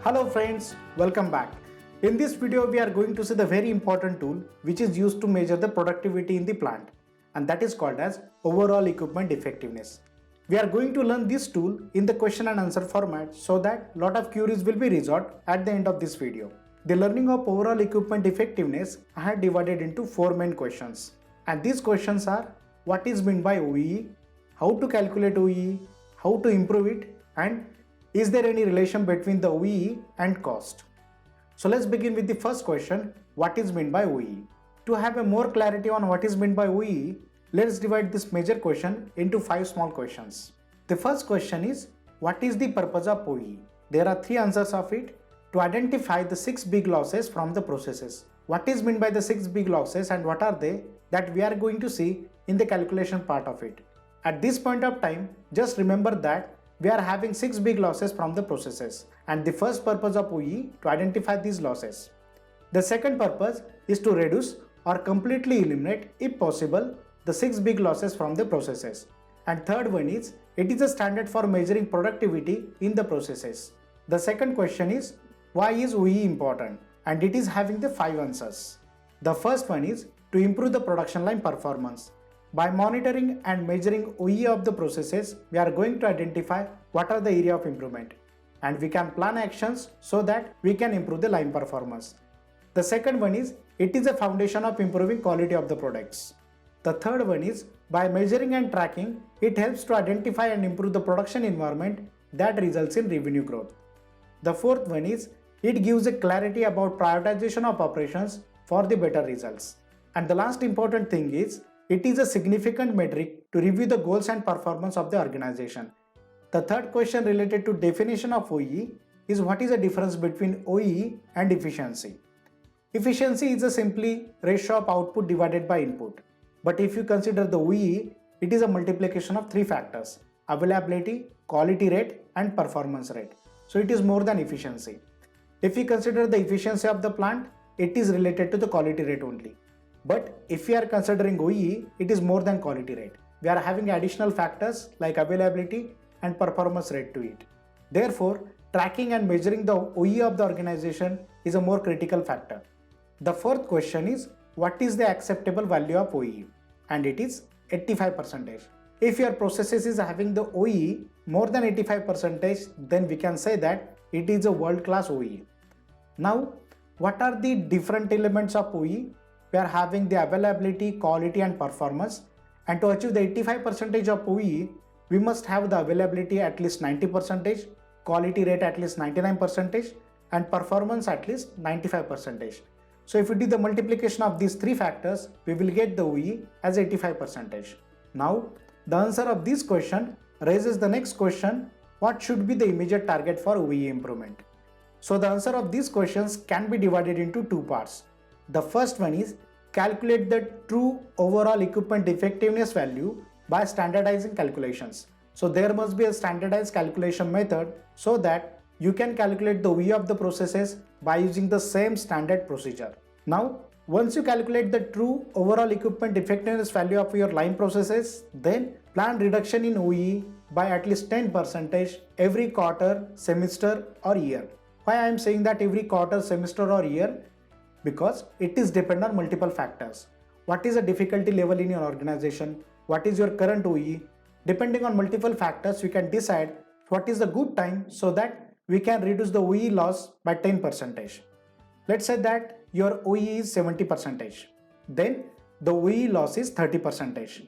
Hello friends, welcome back. In this video we are going to see the very important tool which is used to measure the productivity in the plant, and that is called as overall equipment effectiveness. We are going to learn this tool in the question and answer format so that lot of queries will be resolved at the end of this video. The learning of overall equipment effectiveness I had divided into 4 main questions, and these questions are: what is meant by OEE, how to calculate OEE, how to improve it, and is there any relation between the OEE and cost? So let's begin with the first question: what is meant by OEE? To have a more clarity on what is meant by OEE, let's divide this major question into 5 small questions. The first question is: what is the purpose of OEE? There are 3 answers of it. To identify the 6 big losses from the processes. What is meant by the 6 big losses and what are they, that we are going to see in the calculation part of it. At this point of time, just remember that we are having 6 big losses from the processes, and the first purpose of OEE to identify these losses. The second purpose is to reduce or completely eliminate, if possible, the 6 big losses from the processes. And third one is, it is a standard for measuring productivity in the processes. The second question is, why is OEE important? And it is having the 5 answers. The first one is to improve the production line performance. By monitoring and measuring OEE of the processes, we are going to identify what are the area of improvement, and we can plan actions so that we can improve the line performance. The second one is, it is a foundation of improving quality of the products. The third one is, by measuring and tracking, it helps to identify and improve the production environment that results in revenue growth. The fourth one is, it gives a clarity about prioritization of operations for the better results. And the last important thing is, it is a significant metric to review the goals and performance of the organization. The third question related to definition of OEE is, what is the difference between OEE and efficiency? Efficiency is a simply ratio of output divided by input. But if you consider the OEE, it is a multiplication of 3 factors: availability, quality rate, and performance rate. So it is more than efficiency. If we consider the efficiency of the plant, it is related to the quality rate only. But if we are considering OEE, it is more than quality rate. We are having additional factors like availability and performance rate to it. Therefore, tracking and measuring the OEE of the organization is a more critical factor. The fourth question is, what is the acceptable value of OEE? And it is 85%. If your processes is having the OEE more than 85%, then we can say that it is a world-class OEE. Now, what are the different elements of OEE? We are having the availability, quality, and performance. And to achieve the 85% of OEE, we must have the availability at least 90%, quality rate at least 99%, and performance at least 95%. So if we do the multiplication of these 3 factors, we will get the OEE as 85%. Now, the answer of this question raises the next question: what should be the immediate target for OEE improvement? So the answer of these questions can be divided into 2 parts. The first one is, calculate the true overall equipment effectiveness value by standardizing calculations. So there must be a standardized calculation method so that you can calculate the OEE of the processes by using the same standard procedure. Now, once you calculate the true overall equipment effectiveness value of your line processes, then plan reduction in OEE by at least 10% every quarter, semester, or year. Why I am saying that every quarter, semester, or year? Because it is dependent on multiple factors. What is the difficulty level in your organization? What is your current OEE? Depending on multiple factors, we can decide what is the good time so that we can reduce the OEE loss by 10%. Let's say that your OEE is 70%. Then the OEE loss is 30%.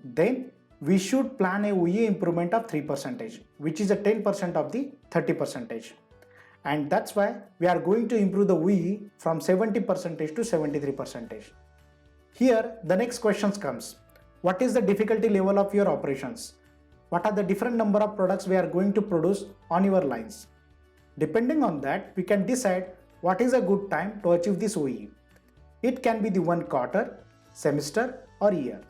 Then we should plan a OEE improvement of 3%, which is a 10% of the 30%. And that's why we are going to improve the OEE from 70% to 73%. Here, the next question comes. What is the difficulty level of your operations? What are the different number of products we are going to produce on your lines? Depending on that, we can decide what is a good time to achieve this OEE. It can be the 1 quarter, semester, or year.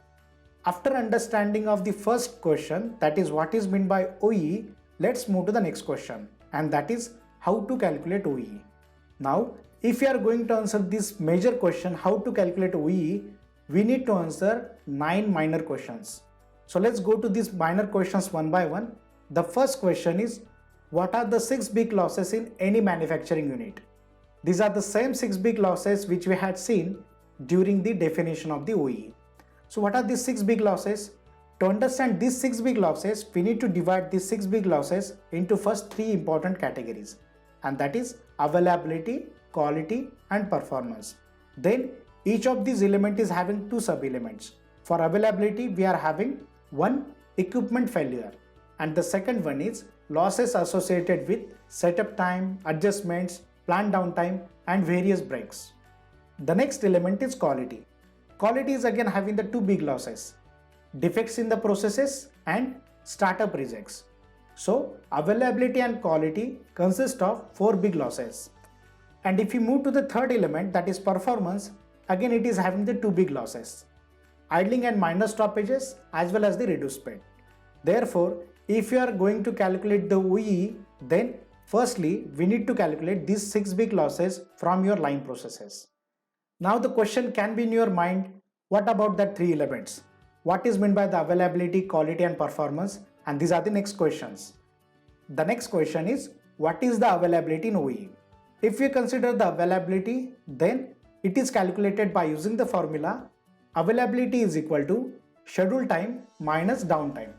After understanding of the first question, that is what is meant by OEE, let's move to the next question, and that is how to calculate OEE. Now, if you are going to answer this major question, how to calculate OEE, we need to answer 9 minor questions. So let's go to these minor questions one by one. The first question is, what are the 6 big losses in any manufacturing unit? These are the same 6 big losses which we had seen during the definition of the OEE. So what are these 6 big losses? To understand these 6 big losses, we need to divide these 6 big losses into first 3 important categories, and that is availability, quality and performance. Then each of these elements is having 2 sub-elements. For availability, we are having one equipment failure, and the second one is losses associated with setup time, adjustments, plant downtime and various breaks. The next element is quality. Quality is again having the 2 big losses, defects in the processes and startup rejects. So availability and quality consist of 4 big losses. And if you move to the third element, that is performance, again it is having the 2 big losses, idling and minor stoppages as well as the reduced speed. Therefore, if you are going to calculate the OEE, then firstly we need to calculate these 6 big losses from your line processes. Now the question can be in your mind, what about that 3 elements? What is meant by the availability, quality and performance? And these are the next questions. The next question is, what is the availability in OEE? If we consider the availability, then it is calculated by using the formula availability is equal to schedule time minus downtime.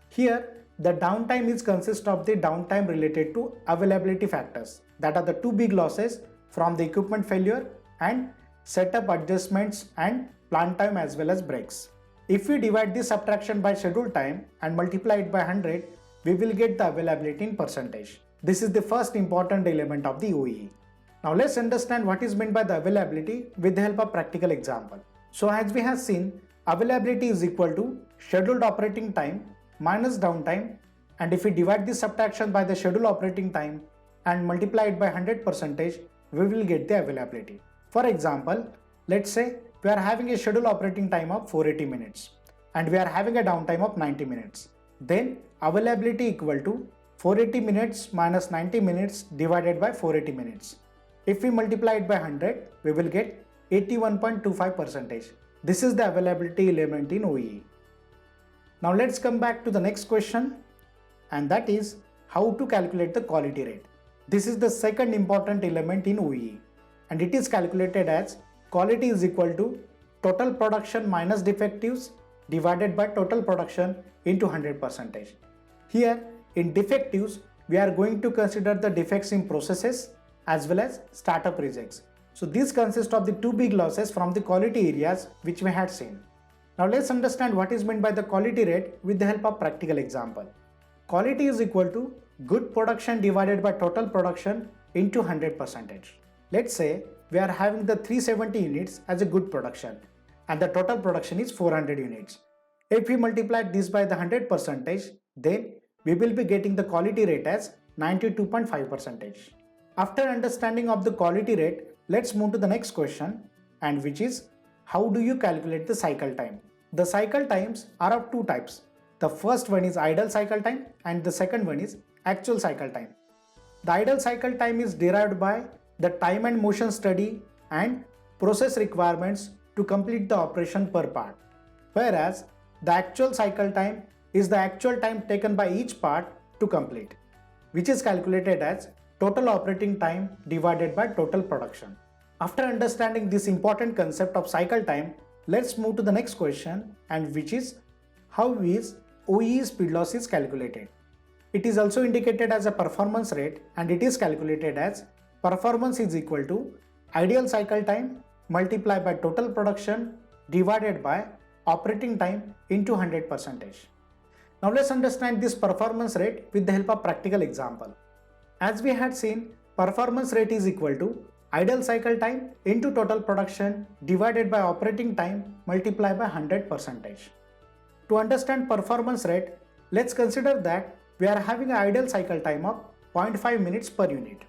Here the downtime is consist of the downtime related to availability factors, that are the 2 big losses from the equipment failure and setup adjustments and plant time as well as breaks. If we divide this subtraction by schedule time and multiply it by 100, we will get the availability in percentage. This is the first important element of the OEE. Now let's understand what is meant by the availability with the help of practical example. So as we have seen, availability is equal to scheduled operating time minus downtime, and if we divide this subtraction by the scheduled operating time and multiply it by 100%, we will get the availability. For example, let's say we are having a scheduled operating time of 480 minutes and we are having a downtime of 90 minutes. Then availability equal to 480 minutes minus 90 minutes divided by 480 minutes. If we multiply it by 100, we will get 81.25%. This is the availability element in OEE. Now let's come back to the next question, and that is how to calculate the quality rate. This is the second important element in OEE, and it is calculated as quality is equal to total production minus defectives divided by total production into 100%. Here in defectives, we are going to consider the defects in processes as well as startup rejects. So these consist of the 2 big losses from the quality areas which we had seen. Now let's understand what is meant by the quality rate with the help of practical example. Quality is equal to good production divided by total production into 100%. Let's say we are having the 370 units as a good production and the total production is 400 units. If we multiply this by the 100%, then we will be getting the quality rate as 92.5%. After understanding of the quality rate, let's move to the next question, and which is how do you calculate the cycle time? The cycle times are of 2 types. The first one is idle cycle time and the second one is actual cycle time. The idle cycle time is derived by the time and motion study and process requirements to complete the operation per part, whereas the actual cycle time is the actual time taken by each part to complete, which is calculated as total operating time divided by total production. After understanding this important concept of cycle time, let's move to the next question, and which is how is OEE speed loss is calculated. It is also indicated as a performance rate, and it is calculated as performance is equal to ideal cycle time multiplied by total production divided by operating time into 100%. Now let's understand this performance rate with the help of practical example. As we had seen, performance rate is equal to idle cycle time into total production divided by operating time multiplied by 100%. To understand performance rate, let's consider that we are having an idle cycle time of 0.5 minutes per unit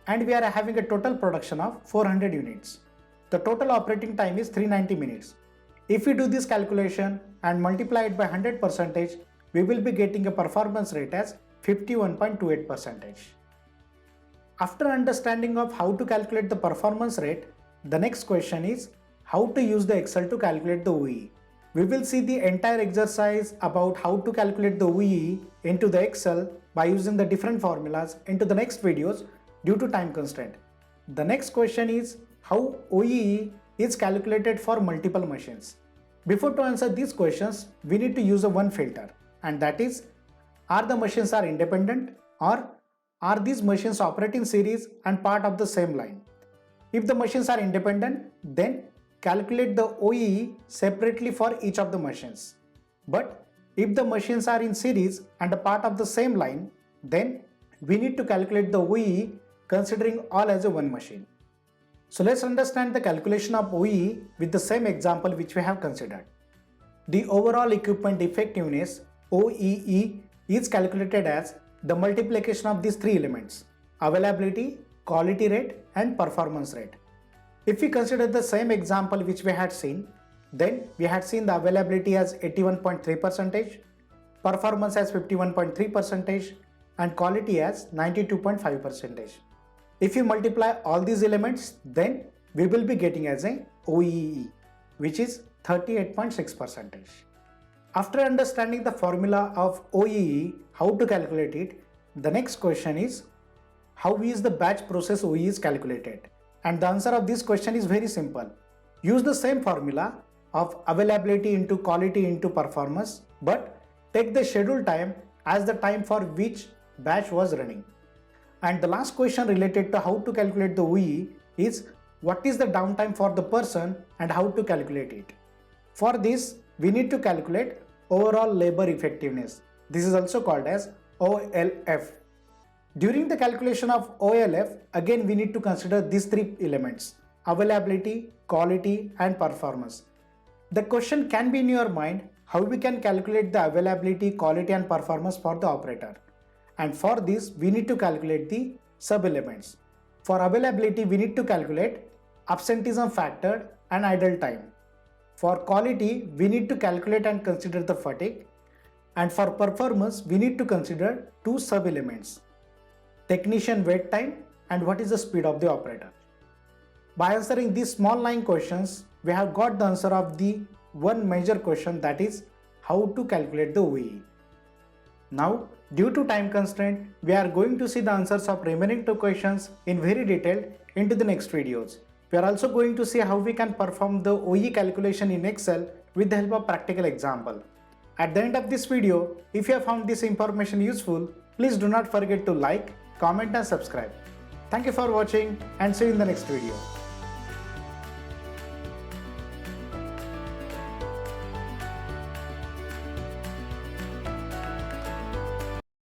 and we are having a total production of 400 units. The total operating time is 390 minutes. If we do this calculation and multiply it by 100%, we will be getting a performance rate as 51.28%. After understanding of how to calculate the performance rate, the next question is how to use the Excel to calculate the OEE. We will see the entire exercise about how to calculate the OEE into the Excel by using the different formulas into the next videos due to time constraint. The next question is how OEE is calculated for multiple machines. Before to answer these questions, we need to use a one filter, and that is, are the machines are independent or are these machines operate in series and part of the same line? If the machines are independent, then calculate the OEE separately for each of the machines. But if the machines are in series and a part of the same line, then we need to calculate the OEE considering all as a one machine. So let's understand the calculation of OEE with the same example which we have considered. The overall equipment effectiveness OEE is calculated as the multiplication of these three elements: availability, quality rate and performance rate. If we consider the same example which we had seen, then we had seen the availability as 81.3%, performance as 51.3% and quality as 92.5%. If you multiply all these elements, then we will be getting as a OEE, which is 38.6%. After understanding the formula of OEE, how to calculate it, the next question is how is the batch process OEE is calculated? And the answer of this question is very simple. Use the same formula of availability into quality into performance, but take the schedule time as the time for which batch was running. And the last question related to how to calculate the OEE is what is the downtime for the person and how to calculate it. For this, we need to calculate overall labor effectiveness. This is also called as OLF. During the calculation of OLF, again we need to consider these three elements: availability, quality and performance. The question can be in your mind how we can calculate the availability, quality and performance for the operator. And for this, we need to calculate the sub-elements. For availability, we need to calculate absenteeism factor and idle time. For quality, we need to calculate and consider the fatigue. And for performance, we need to consider two sub-elements: technician wait time and what is the speed of the operator. By answering these small line questions, we have got the answer of the one major question, that is how to calculate the OEE. Now, due to time constraint, we are going to see the answers of remaining two questions in very detail into the next videos. We are also going to see how we can perform the OEE calculation in Excel with the help of practical example. At the end of this video, if you have found this information useful, please do not forget to like, comment and subscribe. Thank you for watching and see you in the next video.